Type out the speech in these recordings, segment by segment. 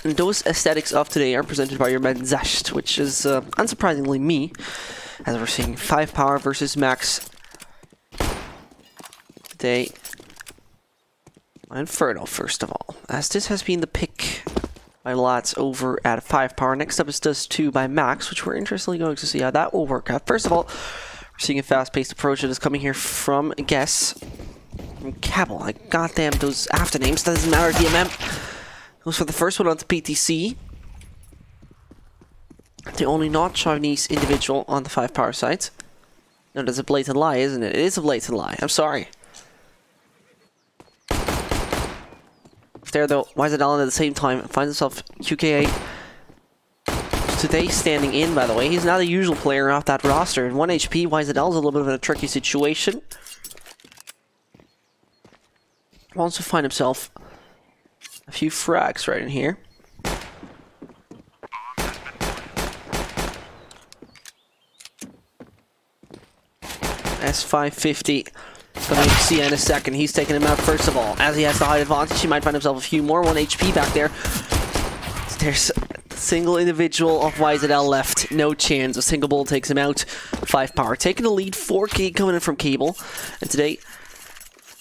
And those aesthetics of today are presented by your man Zasht, which is unsurprisingly me, as we're seeing 5POWER versus Max today on Inferno, first of all, as this has been the pick by lots over at 5POWER. Next up is Does 2 by Max, which we're interestingly going to see how that will work out. First of all, we're seeing a fast-paced approach that is coming here from Guess, from Cabal. Like, goddamn, those after names, doesn't matter, DMM. Goes for the first one onto PTC. The only not Chinese individual on the 5POWER site. No, that's a blatant lie, isn't it? It is a blatant lie. I'm sorry. There though, YZL at the same time finds himself QKA today standing in, by the way. He's not a usual player off that roster. In 1 HP, YZL is a little bit of a tricky situation. Wants to find himself a few frags right in here. S550. Gonna see in a second. He's taking him out first of all. As he has the height advantage, he might find himself a few more. 1 HP back there. There's a single individual of YZL left. No chance. A single bullet takes him out. 5POWER taking the lead. 4K coming in from Cable. And today,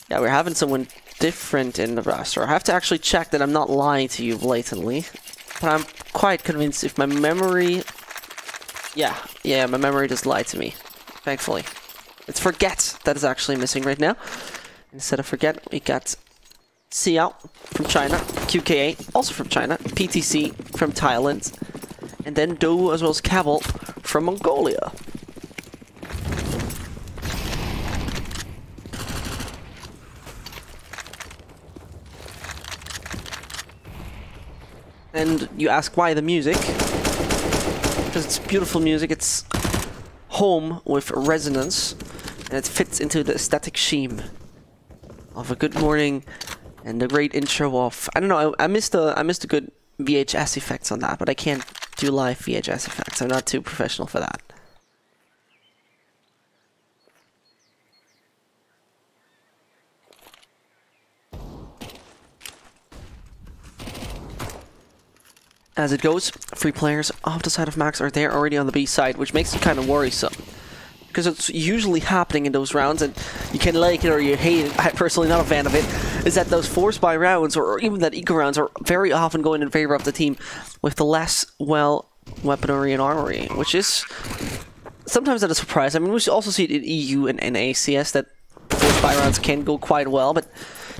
yeah, we're having someone different in the roster. I have to actually check that I'm not lying to you blatantly. But I'm quite convinced if my memory... Yeah, my memory just lied to me. Thankfully. It's Forget that is actually missing right now. Instead of Forget, we got Xiao from China, QKA also from China, PTC from Thailand, and then Do as well as Cabal from Mongolia. And you ask why the music? Because it's beautiful music, it's home with resonance, and it fits into the aesthetic scheme of a good morning and a great intro of, I don't know, I missed the good VHS effects on that, but I can't do live VHS effects. I'm not too professional for that. As it goes, 3 players off the side of Max are there already on the B side, which makes it kind of worrisome. Because it's usually happening in those rounds, and you can like it or you hate it, I'm personally not a fan of it, is that those force buy rounds, or even that eco rounds, are very often going in favor of the team with the less, well, weaponry and armory, which is sometimes not a surprise. I mean, we also see it in EU and ACS that force buy rounds can go quite well, but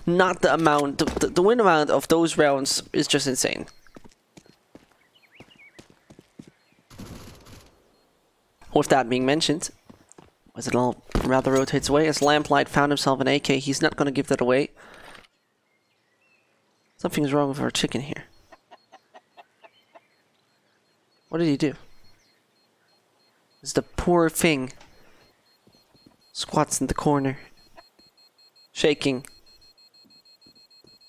not the amount, the win amount of those rounds is just insane. With that being mentioned, as it all rather rotates away, as Lamplight found himself an AK, he's not going to give that away. Something's wrong with our chicken here. What did he do? It's the poor thing. Squats in the corner. Shaking.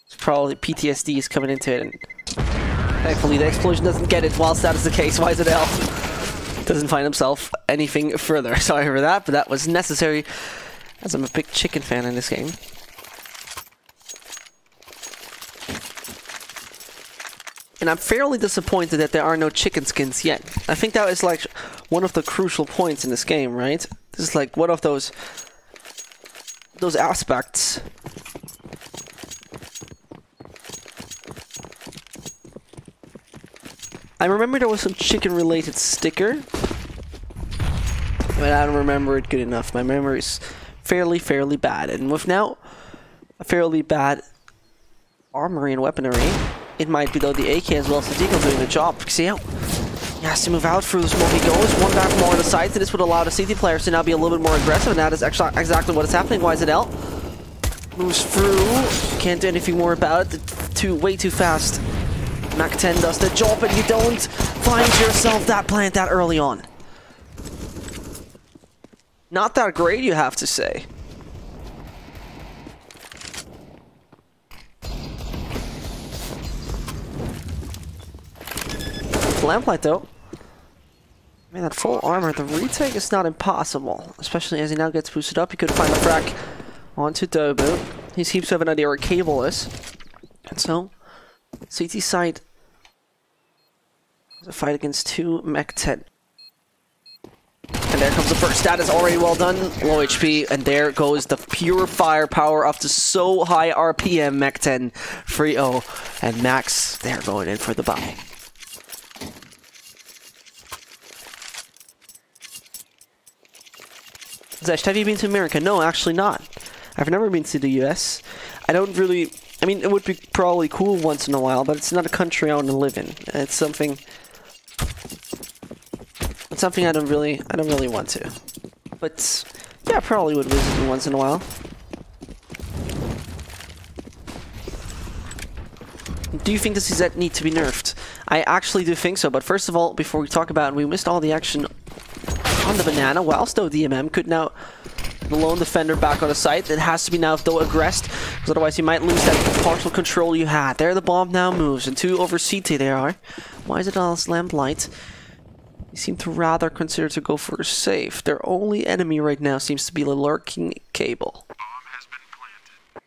It's probably PTSD is coming into it, and thankfully the explosion doesn't get it. Whilst that is the case, YZL doesn't find himself anything further. Sorry for that, but that was necessary, as I'm a big chicken fan in this game. And I'm fairly disappointed that there are no chicken skins yet. I think that is like one of the crucial points in this game, right? This is like one of those aspects. I remember there was some chicken-related sticker, but I don't remember it good enough. My memory is fairly bad, and with now a fairly bad armory and weaponry, it might be though the AK as well as the Deagle doing the job. See how he has to move out through the smoke he goes, one back more on the sides, and this would allow the CT players to now be a little bit more aggressive, and that is actually exactly what is happening. YZL moves through, can't do anything more about it, way too fast. Mac 10 does the job, and you don't find yourself that plant that early on. Not that great, you have to say. Lamplight though, I mean, that full armor, the retake is not impossible, especially as he now gets boosted up. He could find a frac onto Dobu. He seems to have an idea where Cable is, and so CT side A fight against 2 Mech 10. And there comes the first. That is already well done. Low HP. And there goes the pure firepower up to so high RPM. Mech 10 3-0. And Max, they're going in for the bow. Zesh, have you been to America? No, actually not. I've never been to the US. I don't really... I mean, it would be probably cool once in a while, but it's not a country I want to live in. It's something... It's something I don't really want to. But yeah, I probably would visit it once in a while. Do you think the CZ need to be nerfed? I actually do think so, but first of all, before we talk about it, we missed all the action on the banana, whilst though DMM could now the lone defender back on the site. It has to be now though aggressed, because otherwise you might lose that partial control you had. There the bomb now moves, and 2 over CT they are. Why is it all lamplight? They seem to rather consider to go for a save. Their only enemy right now seems to be the lurking cable. Bomb has been planted.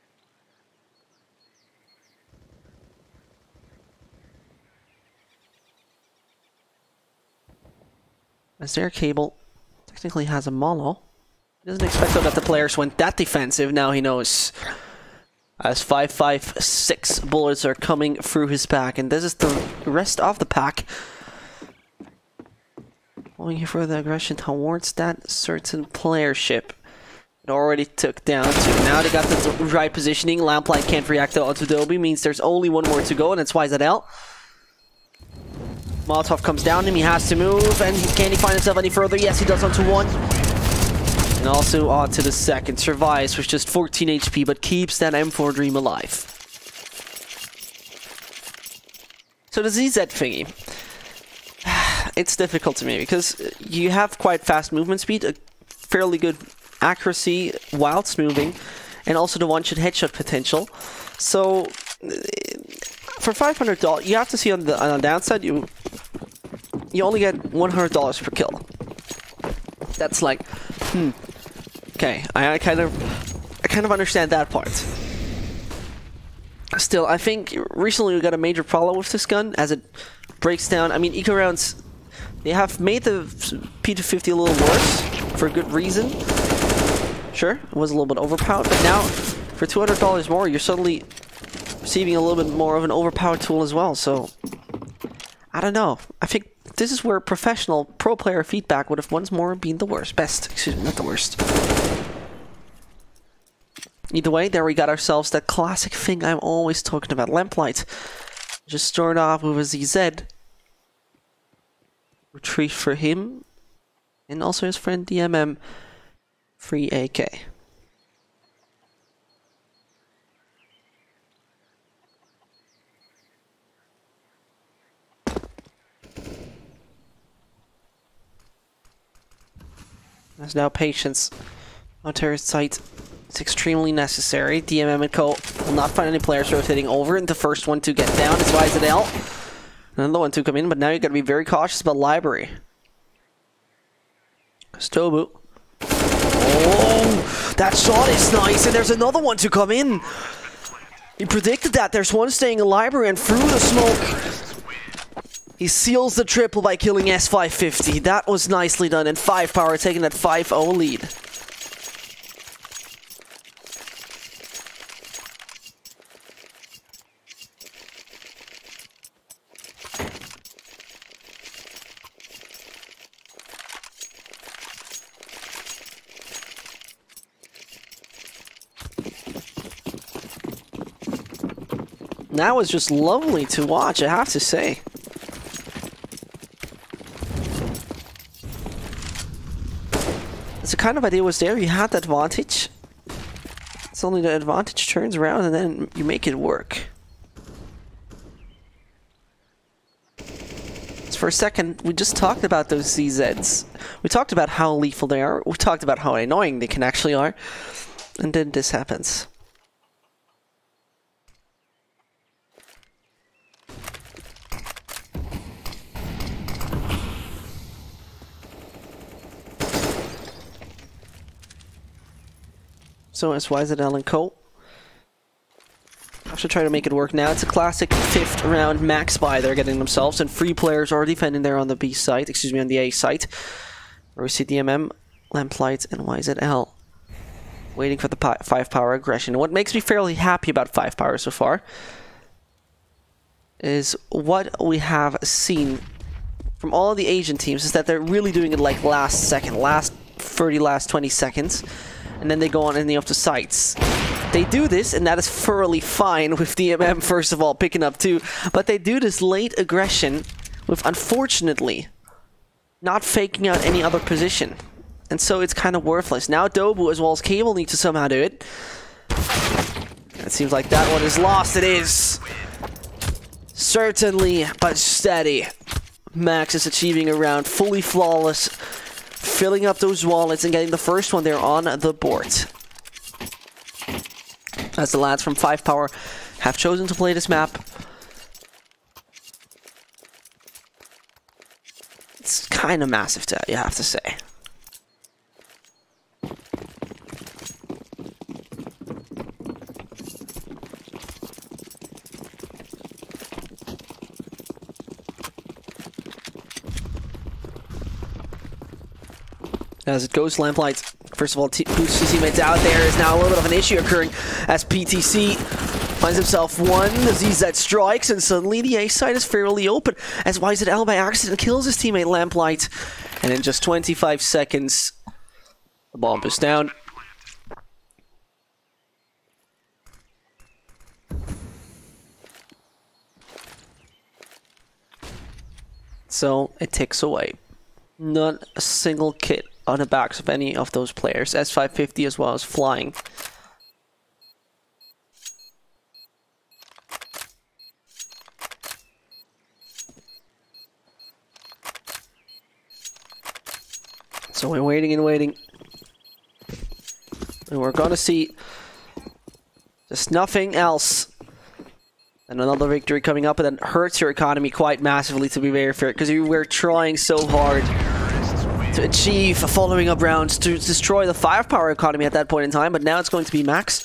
As their cable technically has a mono. He doesn't expect that the players went that defensive. Now he knows. As 5.56 bullets are coming through his pack. And this is the rest of the pack. Going here for the aggression towards that certain player ship. It already took down 2. Now they got the right positioning. Lamplight can't react though onto Dobby. Means there's only one more to go, and it's YZL. Molotov comes down him. He has to move. And can he find himself any further? Yes, he does onto 1. And also onto the second. Survives with just 14 HP, but keeps that M4 dream alive. So the ZZ thingy. It's difficult to me because you have quite fast movement speed, a fairly good accuracy whilst moving, and also the one-shot headshot potential. So for $500, you have to see on the downside, you only get $100 per kill. That's like, okay, I kind of understand that part. Still, I think recently we got a major problem with this gun as it breaks down. I mean, eco rounds. They have made the P250 a little worse, for a good reason. Sure, it was a little bit overpowered, but now, for $200 more, you're suddenly receiving a little bit more of an overpowered tool as well, so... I don't know. I think this is where professional, pro player feedback would have once more been the worst. Best, excuse me, not the worst. Either way, there we got ourselves that classic thing I'm always talking about. Lamplight. Just start off with a ZZ. Retreat for him. And also his friend DMM. Free AK. There's now patience on terrorist site. It's extremely necessary. DMM and Co. will not find any players rotating over, and the first one to get down is YZL. Another one to come in, but now you gotta be very cautious about library. Stobu. Oh, that shot is nice, and there's another one to come in. He predicted that. There's one staying in library, and through the smoke, he seals the triple by killing S550. That was nicely done, and 5POWER taking that 5-0 lead. That was just lovely to watch, I have to say. It's the kind of idea was there, you had the advantage. It's only the advantage turns around and then you make it work. So for a second, we just talked about those CZs. We talked about how lethal they are, we talked about how annoying they can actually are. And then this happens. So it's YZL and Co. Have to try to make it work now. It's a classic 5th round max buy they're getting themselves, and 3 players are defending there on the B site, excuse me, on the A site. Where we see DMM, Lamplight, and YZL waiting for the 5POWER aggression. And what makes me fairly happy about 5POWER so far is what we have seen from all of the Asian teams is that they're really doing it like last second, last 30, last 20 seconds, and then they go on any of the sites. They do this, and that is thoroughly fine with DMM, first of all, picking up 2, but they do this late aggression with, unfortunately, not faking out any other position. And so it's kind of worthless. Now Dobu as well as Cable need to somehow do it. It seems like that one is lost. It is. Certainly, but steady. Max is achieving a round fully flawless, filling up those wallets and getting the first one there on the board. As the lads from 5POWER have chosen to play this map. It's kind of massive, you have to say. As it goes, Lamplight, first of all, boosts his teammates out. There is now a little bit of an issue occurring as PTC finds himself one. ZZ strikes, and suddenly the A side is fairly open as YZL by accident kills his teammate Lamplight. And in just 25 seconds, the bomb is down. So it ticks away. Not a single kit on the backs of any of those players. S550 as well as flying. So we're waiting and waiting. And we're gonna see just nothing else. And another victory coming up, and that hurts your economy quite massively, to be very fair, because you were trying so hard to achieve following up rounds to destroy the 5POWER economy at that point in time, but now it's going to be Max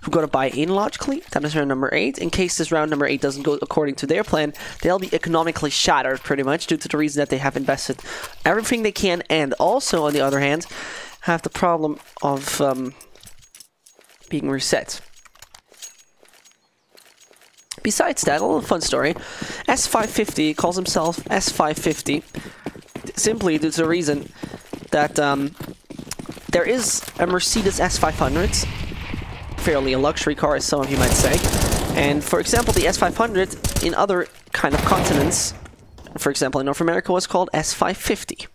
who got to buy in logically. That is round number 8. In case this round number 8 doesn't go according to their plan, they'll be economically shattered pretty much due to the reason that they have invested everything they can, and also on the other hand have the problem of being reset. Besides that, a little fun story. S550 calls himself S550 simply due to the reason that there is a Mercedes S500, fairly a luxury car as some of you might say, and for example the S500 in other kind of continents, for example in North America, was called S550.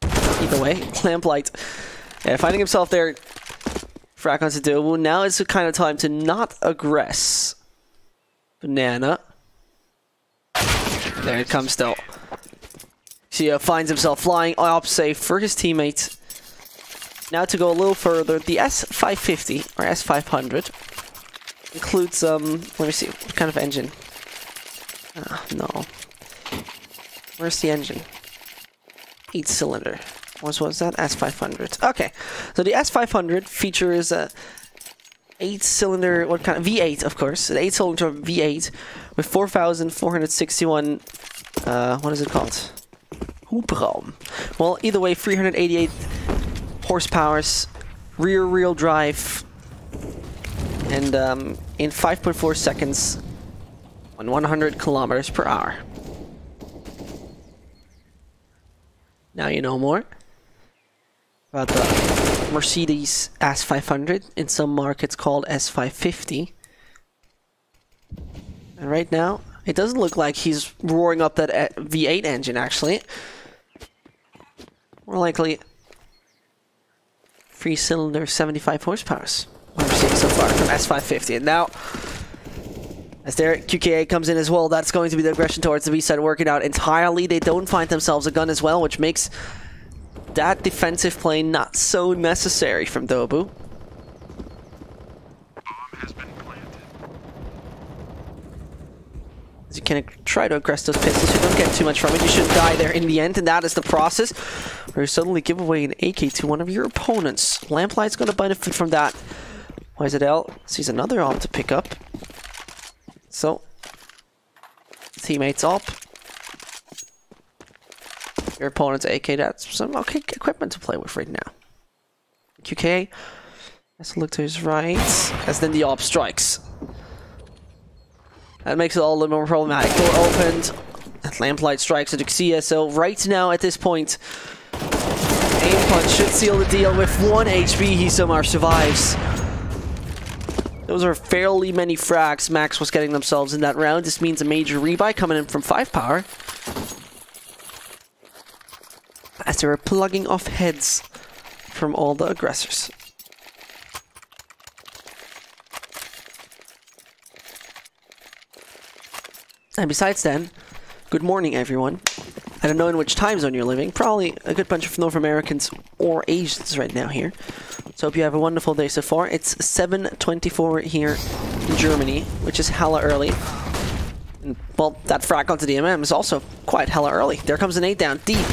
Either way, Lamplight finding himself there, frack onto Dobu. Now is the kind of time to not aggress. Banana. There it comes though. Xia finds himself flying up safe for his teammate. Now to go a little further, the S550 or S500 includes let me see, what kind of engine? No. Where's the engine? 8-cylinder. What was that? S500. Okay. So the S500 features a 8-cylinder, what kind of V8, of course, an 8-cylinder V8 with 4,461 what is it called? Hubraum. Well, either way, 388 horsepowers, rear wheel drive, and in 5.4 seconds on 100 kilometers per hour. Now you know more about the Mercedes S500, in some markets called S550. And right now, it doesn't look like he's roaring up that V8 engine, actually. More likely, 3-cylinder, 75 horsepower. What we're seeing so far from S550. And now, as their QKA comes in as well, that's going to be the aggression towards the B side working out entirely. They don't find themselves a gun as well, which makes that defensive play not so necessary from Dobu. As you can try to aggress those pistols, you don't get too much from it. You shouldn't die there in the end, and that is the process where you suddenly give away an AK to one of your opponents. Lamplight's going to benefit from that. YZL sees another op to pick up. So, teammates up. Your opponent's AK, that's some okay equipment to play with right now. QK has to look to his right, as then the op strikes. That makes it all a little more problematic. Door opened, lamplight strikes into Xia, so right now at this point, aim punch should seal the deal. With 1 HP, he somehow survives. Those are fairly many frags Max was getting themselves in that round. This means a major rebuy coming in from 5POWER, as they were plugging off heads from all the aggressors. And besides then, good morning everyone. I don't know in which time zone you're living. Probably a good bunch of North Americans or Asians right now here. So hope you have a wonderful day so far. It's 7:24 here in Germany, which is hella early. And, well, that frag onto the MM is also quite hella early. There comes an 8 down deep.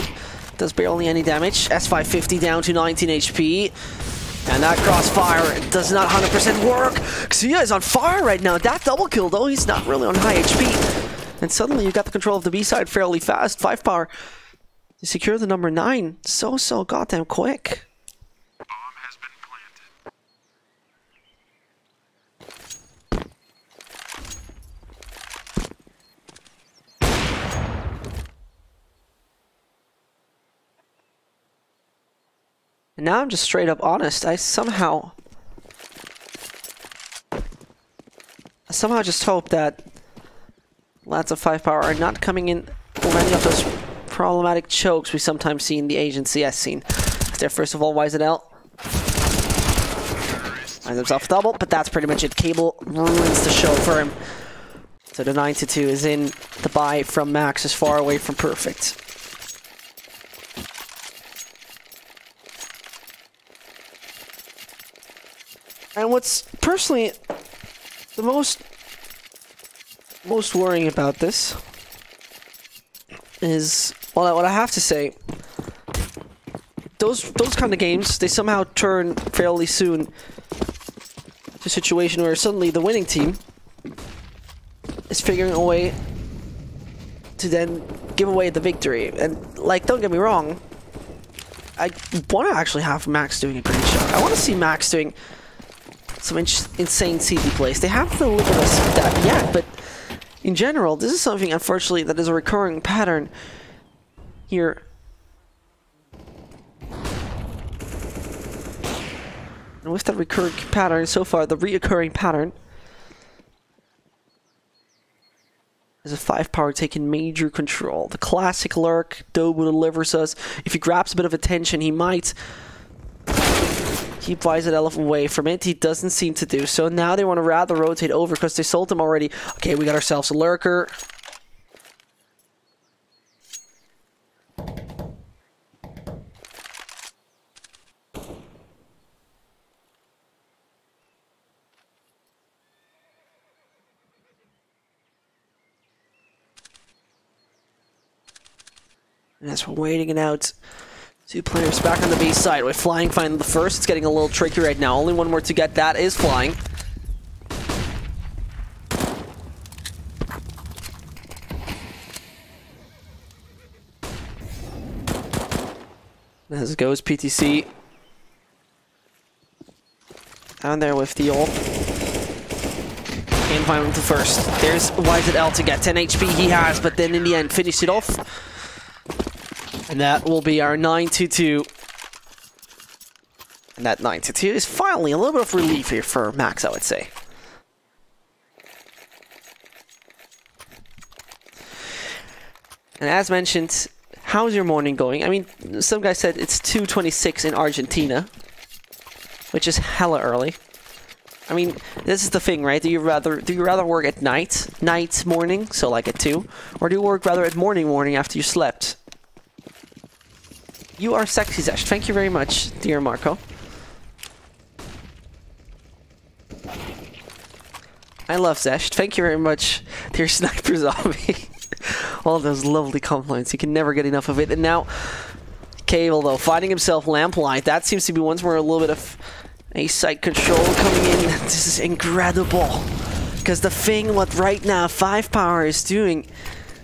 Does barely any damage. S5 50 down to 19 HP. And that crossfire does not 100% work. Xia is on fire right now. That double kill, though, he's not really on high HP. And suddenly you got the control of the B side fairly fast. 5POWER to secure the number 9. So goddamn quick. Bomb has been planted. And now I'm just straight up honest. I somehow just hope that lots of 5POWER are not coming in with any of those problematic chokes we sometimes see in the Asian CS scene. There, first of all, YZL finds himself double, but that's pretty much it. Cable ruins the show for him. So the 9-2 is in. The buy from Max is far away from perfect. And what's personally the most worrying about this is, well, what I have to say, those kind of games, they somehow turn fairly soon to a situation where suddenly the winning team is figuring a way to then give away the victory. And, like, don't get me wrong, I want to actually have Max doing a great job. I want to see Max doing some insane CT plays. They haven't delivered us that yet, but in general, this is something, unfortunately, that is a recurring pattern here. And with that recurring pattern, so far, the reoccurring pattern is a 5POWER taking major control. The classic lurk, Dobu delivers us. If he grabs a bit of attention, he might keep YZL away from it. He doesn't seem to do so. Now they want to rather rotate over because they sold him already. Okay, we got ourselves a lurker. And as we're waiting it out, 2 players back on the B side with Flying finding the first. It's getting a little tricky right now. Only one more to get. That is Flying. As it goes, PTC down there with the ult. Can't find him the first. There's YZL to get 10 HP he has, but then in the end finish it off. And that will be our 9-2. And that 9-2 is finally a little bit of relief here for Max, I would say. And as mentioned, how's your morning going? I mean, some guy said it's 2:26 in Argentina, which is hella early. I mean, this is the thing, right? Do you rather work at night, morning, so like at 2, or do you work rather at morning after you slept? You are sexy, Zesh. Thank you very much, dear Marco. I love Zesh. Thank you very much, dear Sniper Zombie. All those lovely compliments. You can never get enough of it. And now, Cable, though, finding himself Lamplight. That seems to be once more a little bit of a site control coming in. This is incredible. Because the thing what right now 5POWER is doing,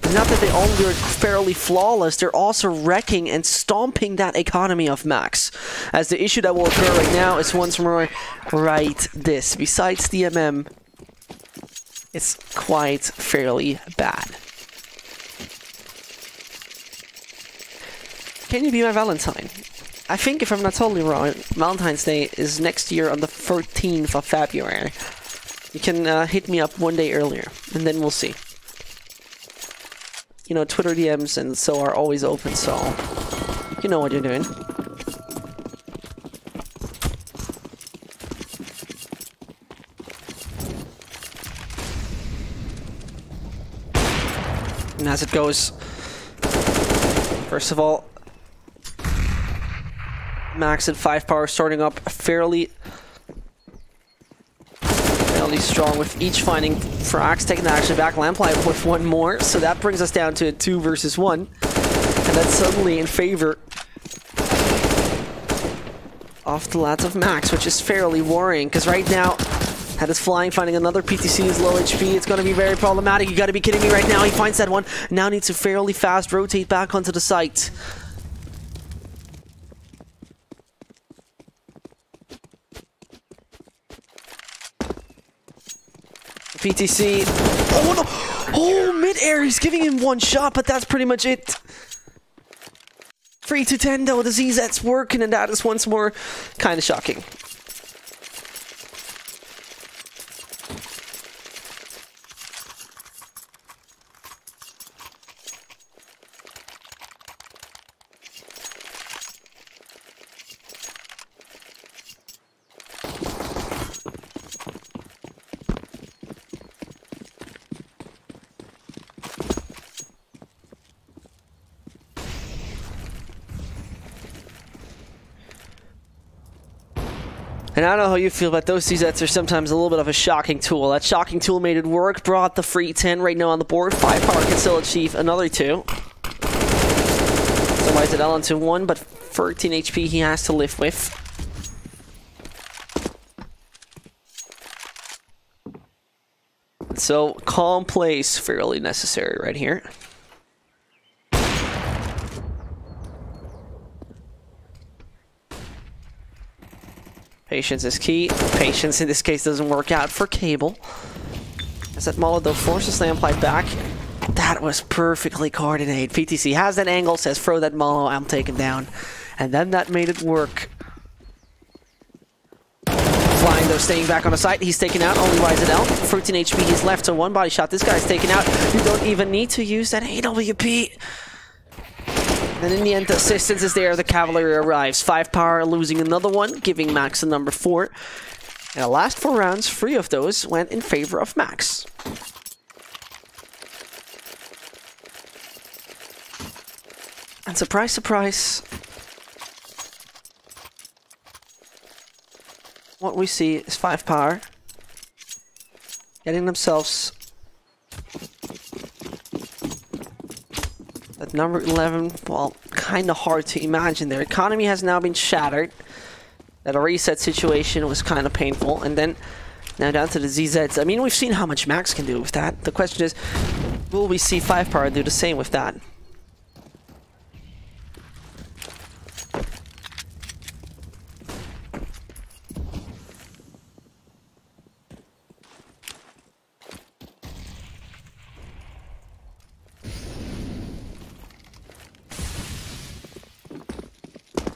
not that they only are fairly flawless, they're also wrecking and stomping that economy of Max. As the issue that will occur right now is once more right this. Besides the MM, it's quite fairly bad. Can you be my Valentine? I think, if I'm not totally wrong, Valentine's Day is next year on the 13th of February. You can hit me up one day earlier, and then we'll see. You know, Twitter DMs and so are always open, so you know what you're doing. And as it goes, first of all, Max and 5POWER starting up fairly strong with each finding frags, taking the action back. Lamplight with one more, so that brings us down to a 2 versus 1. And that's suddenly in favor of the lads of Max, which is fairly worrying, because right now, that is flying, finding another PTC is low HP. It's going to be very problematic. You got to be kidding me right now. He finds that one. Now needs to fairly fast rotate back onto the site. PTC. Oh no! Oh, mid-air. He's giving him one shot, but that's pretty much it. 3 to 10 though. The ZZ's working, and that is once more kind of shocking. And I don't know how you feel, but those CZs are sometimes a little bit of a shocking tool. That shocking tool made it work, brought the free 10 right now on the board. 5POWER can still achieve another 2. So YZL onto 1, but 13 HP he has to live with. So calm play is fairly necessary right here. Patience is key. Patience in this case doesn't work out for Cable. As that Molotov forces Lamplight back. That was perfectly coordinated. PTC has that angle, says throw that Molo, I'm taken down. And then that made it work. Flying though, staying back on the site. He's taken out, only YZL. 13 HP he's left, so one body shot. This guy's taken out. You don't even need to use that AWP. And in the end, the assistance is there. The cavalry arrives. 5POWER losing another one, giving Max a number 4. And the last 4 rounds, 3 of those went in favor of Max. And surprise, surprise, what we see is 5POWER getting themselves at number 11. Well, kind of hard to imagine. Their economy has now been shattered. That a reset situation was kind of painful. And then now down to the ZZs. I mean, we've seen how much Max can do with that. The question is, will we see 5POWER do the same with that?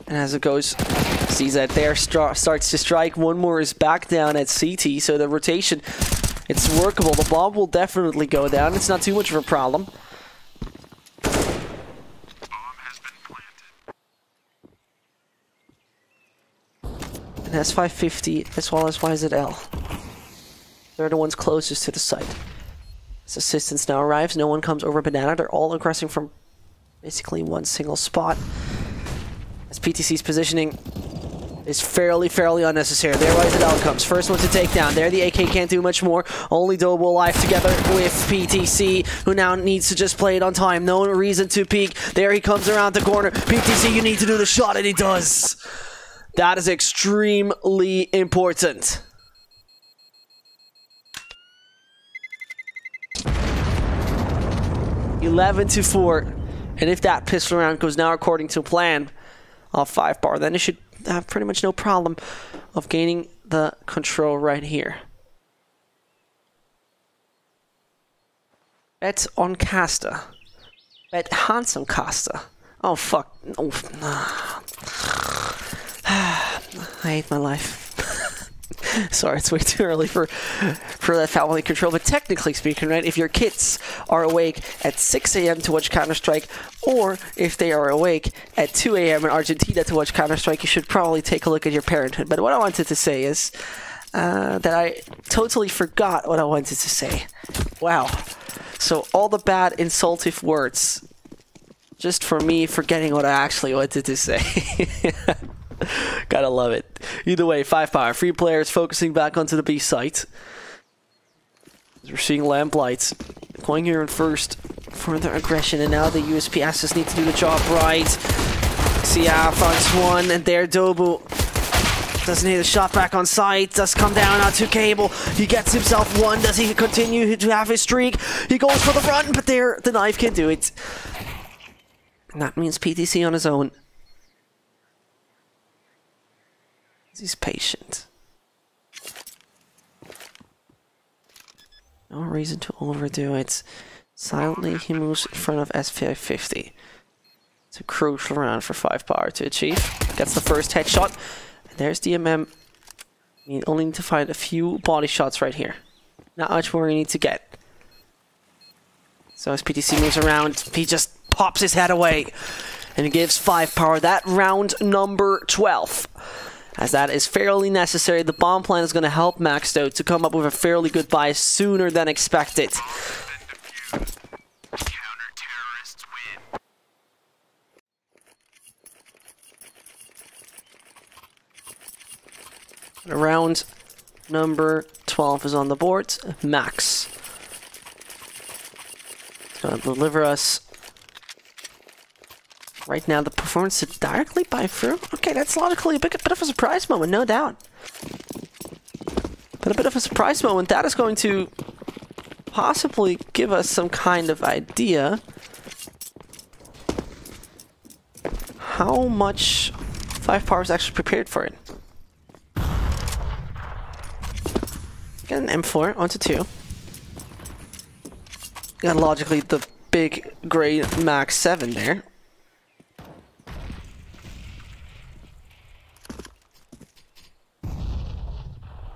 And as it goes, CZ there starts to strike. One more is back down at CT, so the rotation, it's workable. The bomb will definitely go down. It's not too much of a problem. Bomb has been planted. And S550 as well as YZL. They're the ones closest to the site. As assistance now arrives, no one comes over Banana. They're all aggressing from basically one single spot. As PTC's positioning is fairly unnecessary. There YZL comes. First one to take down. There the AK can't do much more. Only Dobo alive together with PTC, who now needs to just play it on time. No reason to peek. There he comes around the corner. PTC, you need to do the shot, and he does. That is extremely important. 11-4. And if that pistol round goes now according to plan of 5POWER, then it should have pretty much no problem of gaining the control right here. Bet on caster. Bet handsome caster. Oh fuck. Oh. I hate my life. Sorry, it's way too early for that family control. But technically speaking, right, if your kids are awake at 6 a.m. to watch Counter-Strike, or if they are awake at 2 a.m. in Argentina to watch Counter-Strike, you should probably take a look at your parenthood. But what I wanted to say is that I totally forgot what I wanted to say. Wow. So all the bad, insultive words, just for me forgetting what I actually wanted to say. Gotta love it. Either way, 5POWER. 3 players focusing back onto the B site. We're seeing Lamplights going here in first. Further aggression, and now the USPSs need to do the job right. Sia finds one, and there Dobu doesn't hit a shot back on site. Does come down out to Cable. He gets himself one. Does he continue to have his streak? He goes for the run, but there the knife can do it. And that means PTC on his own. He's patient. No reason to overdo it. Silently, he moves in front of S5 It's a crucial round for 5POWER to achieve. Gets the first headshot. And there's DMM. You only need to find a few body shots right here. Not much more you need to get. So as PTC moves around, he just pops his head away. And he gives 5POWER that round number 12. As that is fairly necessary. The bomb plan is going to help Max, though, to come up with a fairly good buy sooner than expected. Counter-terrorists win. Round number 12 is on the board. Max. It's going to deliver us. Right now, the performance directly by Fru. Okay, that's logically a bit of a surprise moment, no doubt. But a bit of a surprise moment. That is going to possibly give us some kind of idea how much 5POWER is actually prepared for it. Get an M4 onto 2. And logically, the big gray Max 7 there.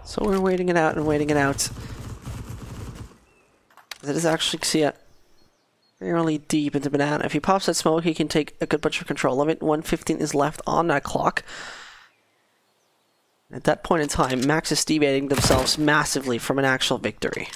So we're waiting it out and waiting it out. It is actually Xia fairly deep into banana. If he pops that smoke, he can take a good bunch of control of it. 1:15 is left on that clock. At that point in time, Max is deviating themselves massively from an actual victory.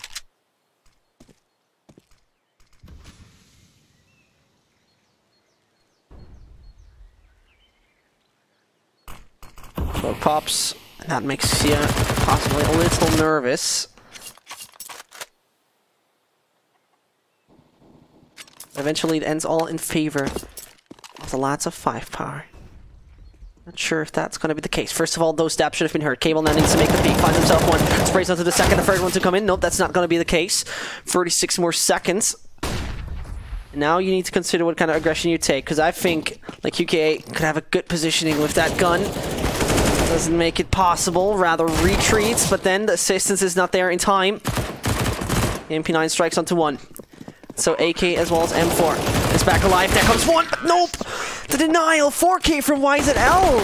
So it pops. That makes you possibly a little nervous. Eventually it ends all in favor of the lads of 5POWER. Not sure if that's going to be the case. First of all, those stabs should have been heard. Cable now needs to make the peek, finds himself one. Sprays onto the second and third one to come in. Nope, that's not going to be the case. 36 more seconds. Now you need to consider what kind of aggression you take, because I think like UKA could have a good positioning with that gun. Doesn't make it possible, rather retreats, but then the assistance is not there in time. The MP9 strikes onto 1. So AK as well as M4 is back alive. There comes 1, but nope! The denial! 4K from YZL!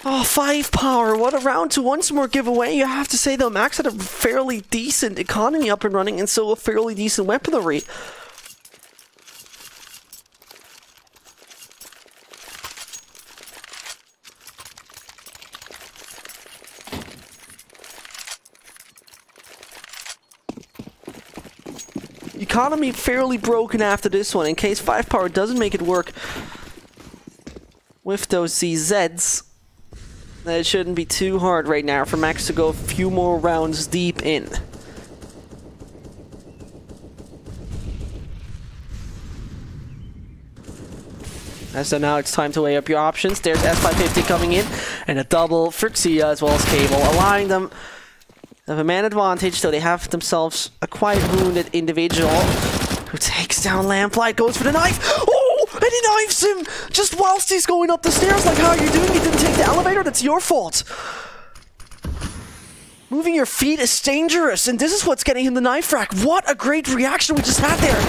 Oh, 5POWER, what a round to once more give away. You have to say though, Max had a fairly decent economy up and running, and so a fairly decent weaponry. Economy fairly broken after this one. In case 5POWER doesn't make it work with those CZs, it shouldn't be too hard right now for Max to go a few more rounds deep in. So now it's time to weigh up your options. There's S5 coming in, and a double for Xia as well as Cable, allowing them to have a man advantage, so they have themselves a quite wounded individual. who takes down Lamplight, goes for the knife. Oh, and he knives him just whilst he's going up the stairs. Like, how are you doing? You didn't take the elevator? That's your fault. Moving your feet is dangerous, and this is what's getting him the knife rack. What a great reaction we just had there.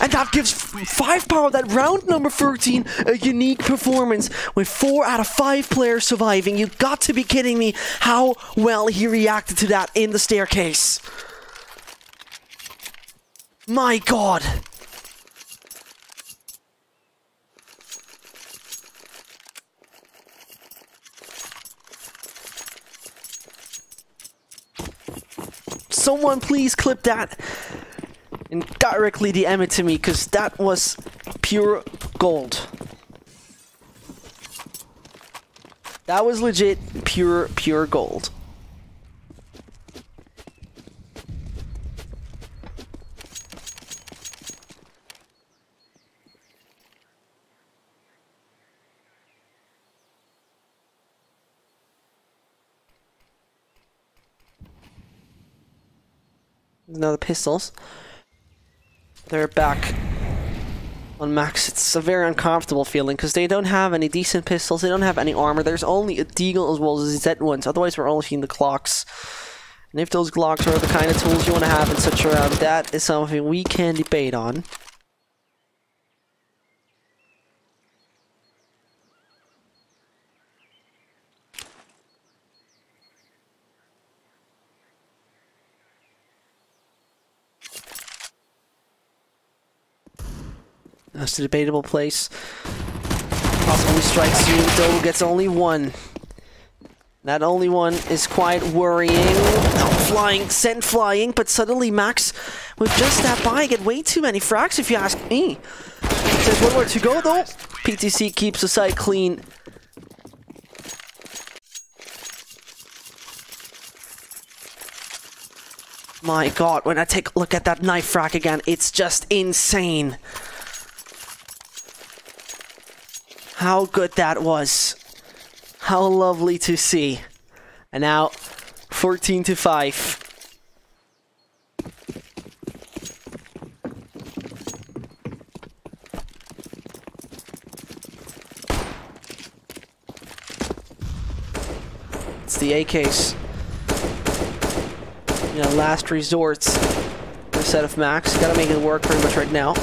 And that gives 5POWER, that round number 13, a unique performance with 4 out of 5 players surviving. You got to be kidding me how well he reacted to that in the staircase. My God. Someone please clip that and directly DM it to me, because that was pure gold. That was legit pure gold. Now the pistols. They're back on max. It's a very uncomfortable feeling because they don't have any decent pistols. They don't have any armor. There's only a Deagle as well as Z ones. Otherwise, we're only seeing the Glocks. And if those Glocks are the kind of tools you want to have in such a round, that is something we can debate on. That's the debatable place. Possibly strike soon, though gets only one. That only one is quite worrying. Not flying, sent flying, but suddenly Max, with just that by, get way too many frags if you ask me. There's one more to go though. PTC keeps the site clean. My God, when I take a look at that knife frag again, it's just insane. How good that was. How lovely to see. And now 14-5. It's the AKs. You know, last resort for a set of Max. Gotta make it work pretty much right now.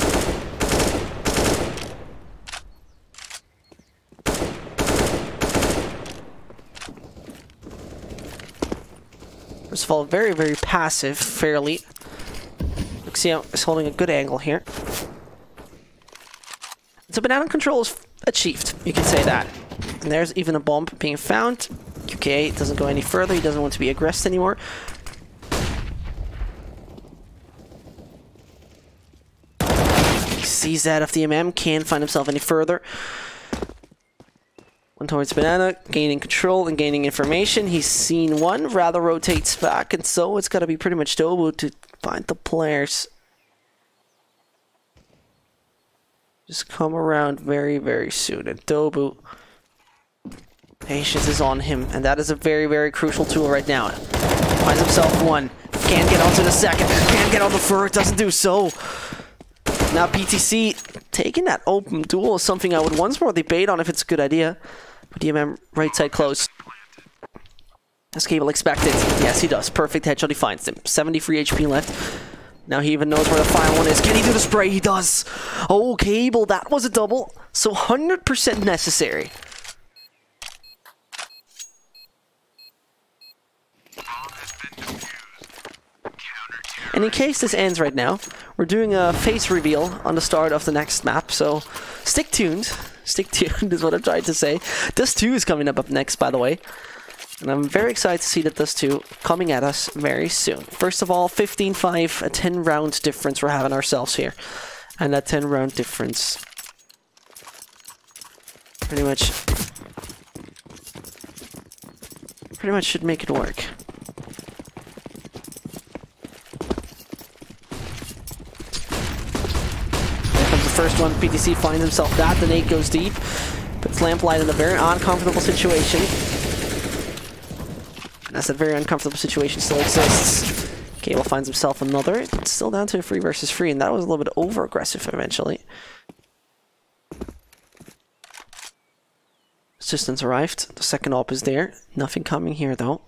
First of all, very, very passive, fairly. Luxio is holding a good angle here. So banana control is achieved, you can say that. And there's even a bomb being found. QK doesn't go any further, he doesn't want to be aggressed anymore. He sees that of the MM, can't find himself any further. One towards Banana, gaining control and gaining information. He's seen one, rather rotates back, and so it's got to be pretty much Dobu to find the players. Just come around very, very soon. And Dobu, patience is on him, and that is a very, very crucial tool right now. Finds himself one, can't get onto the second, can't get on the third, doesn't do so. Now PTC taking that open duel is something I would once more debate on if it's a good idea. DMM right side close. As Cable expected. Yes, he does. Perfect headshot. He finds him. 73 HP left. Now he even knows where the final one is. Can he do the spray? He does. Oh, Cable. That was a double. So 100% necessary. And in case this ends right now, we're doing a face reveal on the start of the next map, so stick tuned. Stick tuned is what I'm trying to say. Dust 2 is coming up next, by the way. And I'm very excited to see that Dust 2 coming at us very soon. First of all, 15-5, a 10-round difference we're having ourselves here. And that 10-round difference pretty much should make it work. First one, PTC finds himself that, the nade goes deep, puts Lamplight in a very uncomfortable situation. And as that very uncomfortable situation still exists, Cable finds himself another. It's still down to a 3 versus 3, and that was a little bit over-aggressive eventually. Assistance arrived. The second op is there. Nothing coming here, though.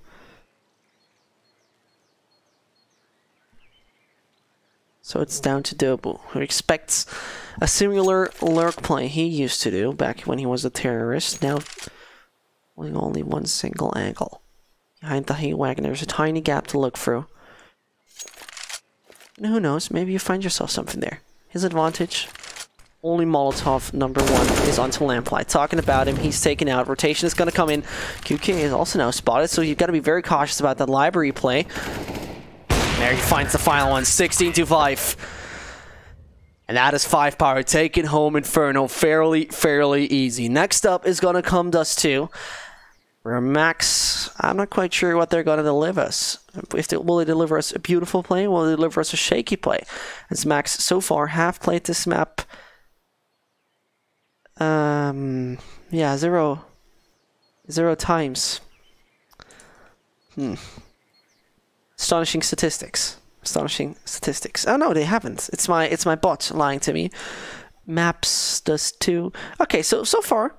So it's down to Dobu, who expects a similar lurk play he used to do back when he was a terrorist. Now, with only one single angle. Behind the hay wagon, there's a tiny gap to look through. And who knows, maybe you find yourself something there. His advantage, only Molotov number 1 is onto Lamplight. Talking about him, he's taken out. Rotation is going to come in. QK is also now spotted, so you've got to be very cautious about that library play. There he finds the final one, 16-5. And that is 5POWER taking home Inferno fairly easy. Next up is going to come Dust 2. Where Max, I'm not quite sure what they're going to deliver us. Will they deliver us a beautiful play? Will they deliver us a shaky play? As Max so far have played this map. Yeah, zero times. Astonishing statistics. Oh no, they haven't. It's my bot lying to me. Maps does 2. Okay, so far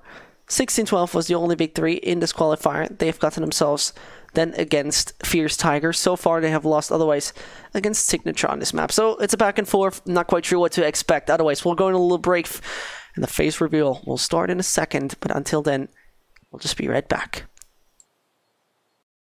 16-12 was the only victory in this qualifier. They've gotten themselves then against Fierce Tiger. So far they have lost otherwise against Signature on this map. So it's a back and forth. Not quite sure what to expect. Otherwise, we'll go in a little break and the face reveal will start in a second. But until then, we'll just be right back.